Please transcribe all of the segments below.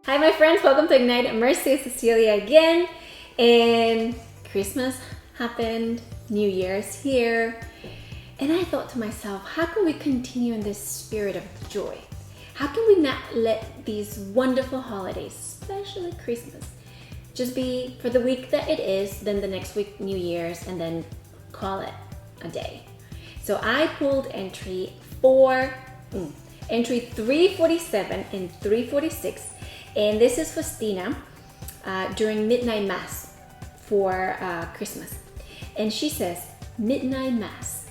Hi my friends, welcome to Ignite Mercy, Cecilia again. And Christmas happened, New Year's here. And I thought to myself, how can we continue in this spirit of joy? How can we not let these wonderful holidays, especially Christmas, just be for the week that it is, then the next week New Year's, and then call it a day. So I pulled entry 347 and 346. And this is Faustina during Midnight Mass for Christmas. And she says, Midnight Mass.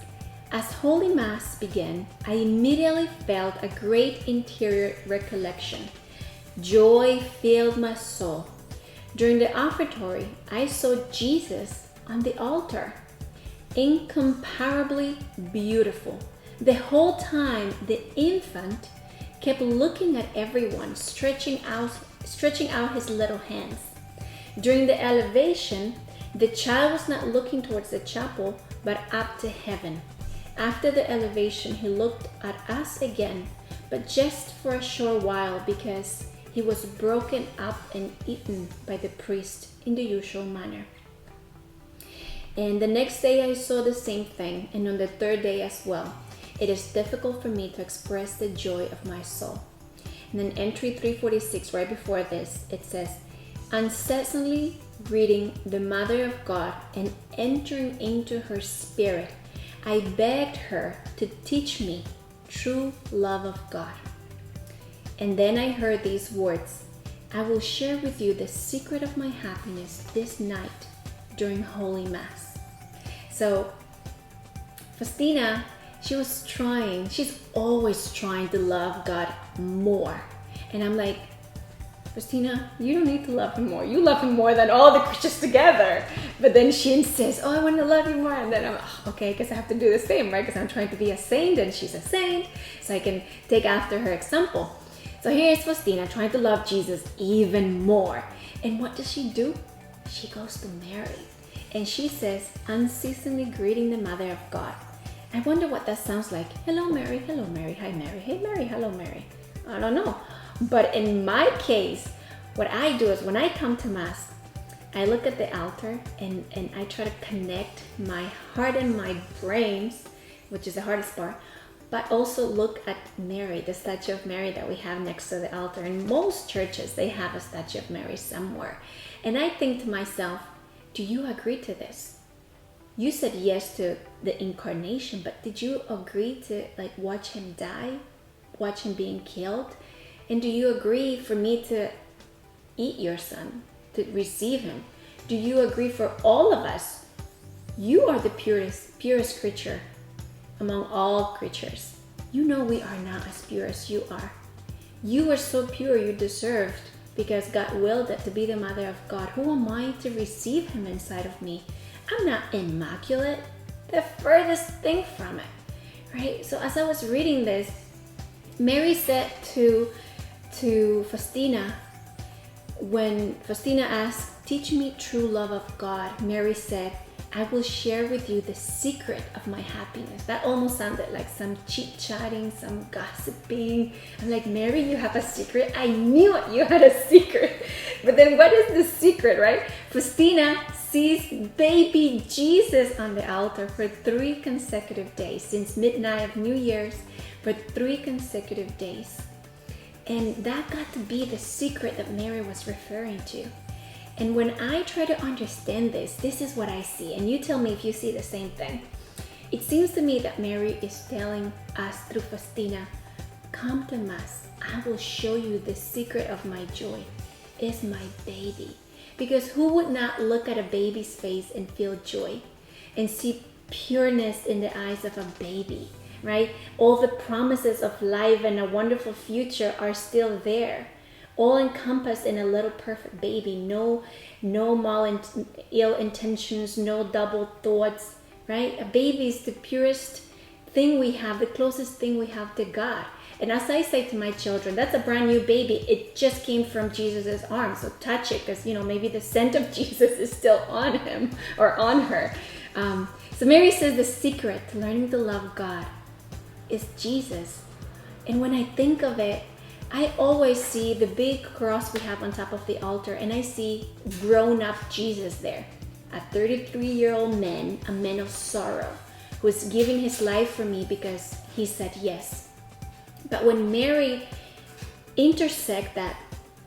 As Holy Mass began, I immediately felt a great interior recollection. Joy filled my soul. During the offertory, I saw Jesus on the altar, incomparably beautiful. The whole time, the infant kept looking at everyone, stretching out his little hands. During the elevation, the child was not looking towards the chapel, but up to heaven. After the elevation, he looked at us again, but just for a short while because he was broken up and eaten by the priest in the usual manner. And the next day I saw the same thing, and on the third day as well. It is difficult for me to express the joy of my soul. And then entry 346, right before this, it says, incessantly reading the Mother of God and entering into her spirit, I begged her to teach me true love of God. And then I heard these words, I will share with you the secret of my happiness this night during Holy Mass. So Faustina, she's always trying to love God more. And I'm like, Faustina, you don't need to love him more. You love him more than all the Christians together. But then she insists, I want to love you more. And then I'm okay, because I have to do the same, right? Because I'm trying to be a saint and she's a saint. So I can take after her example. So here's Faustina trying to love Jesus even more. And what does she do? She goes to Mary. And she says, unceasingly greeting the Mother of God. I wonder what that sounds like. Hello, Mary. Hello, Mary. Hi, Mary. Hey, Mary. Hello, Mary. I don't know. But in my case, what I do is when I come to Mass, I look at the altar and I try to connect my heart and my brains, which is the hardest part, but also look at Mary, the statue of Mary that we have next to the altar. In most churches, they have a statue of Mary somewhere. And I think to myself, do you agree to this? You said yes to the incarnation, but did you agree to watch him die, watch him being killed? And do you agree for me to eat your son, to receive him? Do you agree for all of us? You are the purest creature among all creatures. You know we are not as pure as you are. You are so pure you deserved, because God willed it, to be the Mother of God. Who am I to receive him inside of me? I'm not immaculate, the furthest thing from it, right? So as I was reading this, Mary said to Faustina, when Faustina asked, teach me true love of God, Mary said, I will share with you the secret of my happiness. That almost sounded like some chit-chatting, some gossiping. I'm like, Mary, you have a secret? I knew it, you had a secret. But then what is the secret, right? Faustina sees baby Jesus on the altar for 3 consecutive days, since midnight of New Year's, for 3 consecutive days. And that got to be the secret that Mary was referring to. And when I try to understand this is what I see. And you tell me if you see the same thing. It seems to me that Mary is telling us through Faustina, come to Mass. I will show you the secret of my joy. It's my baby. Because who would not look at a baby's face and feel joy and see pureness in the eyes of a baby, right? All the promises of life and a wonderful future are still there, all encompassed in a little perfect baby. No ill intentions, no double thoughts, right? A baby is the purest thing we have, the closest thing we have to God. And as I say to my children, that's a brand new baby. It just came from Jesus's arms. So touch it, because maybe the scent of Jesus is still on him or on her. So Mary says the secret to learning to love God is Jesus. And when I think of it, I always see the big cross we have on top of the altar, and I see grown-up Jesus there, a 33-year-old man, a man of sorrow, who is giving his life for me because he said yes. But when Mary intersect that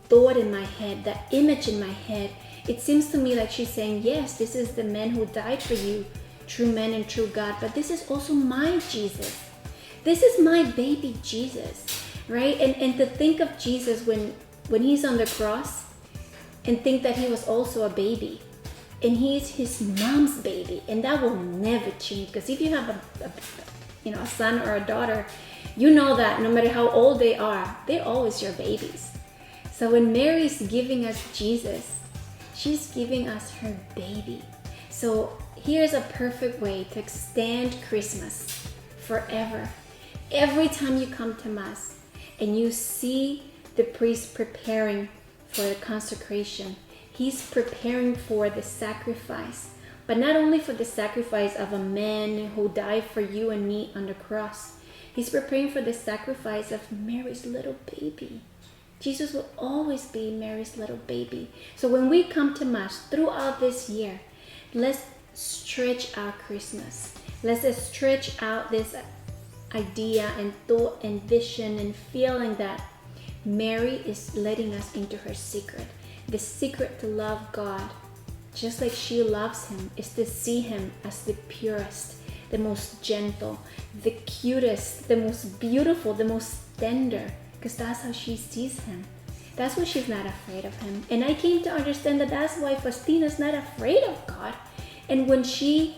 thought in my head, that image in my head, it seems to me like she's saying, yes, this is the man who died for you, true man and true God, but this is also my Jesus. This is my baby Jesus, right? And to think of Jesus when he's on the cross, and think that he was also a baby, and he's his mom's baby, and that will never change. Because if you have a son or a daughter, you know that no matter how old they are, they're always your babies. So when Mary's giving us Jesus, she's giving us her baby. So here's a perfect way to extend Christmas forever. Every time you come to Mass and you see the priest preparing for the consecration, he's preparing for the sacrifice, but not only for the sacrifice of a man who died for you and me on the cross. He's preparing for the sacrifice of Mary's little baby. Jesus will always be Mary's little baby. So when we come to Mass throughout this year, let's stretch out Christmas. Let's stretch out this idea and thought and vision and feeling that Mary is letting us into her secret. The secret to love God, just like she loves him, is to see him as the purest, the most gentle, the cutest, the most beautiful, the most tender, because that's how she sees him. That's why she's not afraid of him. And I came to understand that that's why Faustina's not afraid of God. And when she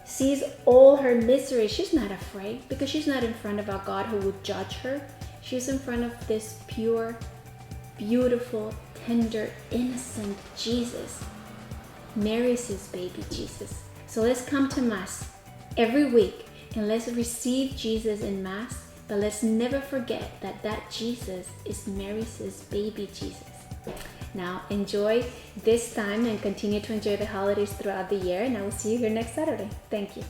sees all her misery, she's not afraid, because she's not in front of a God who would judge her. She's in front of this pure, beautiful, tender, innocent Jesus. Mary's his baby Jesus. So let's come to Mass every week and let's receive Jesus in Mass, but let's never forget that Jesus is Mary's baby Jesus. Now enjoy this time and continue to enjoy the holidays throughout the year, and I will see you here next Saturday. Thank you.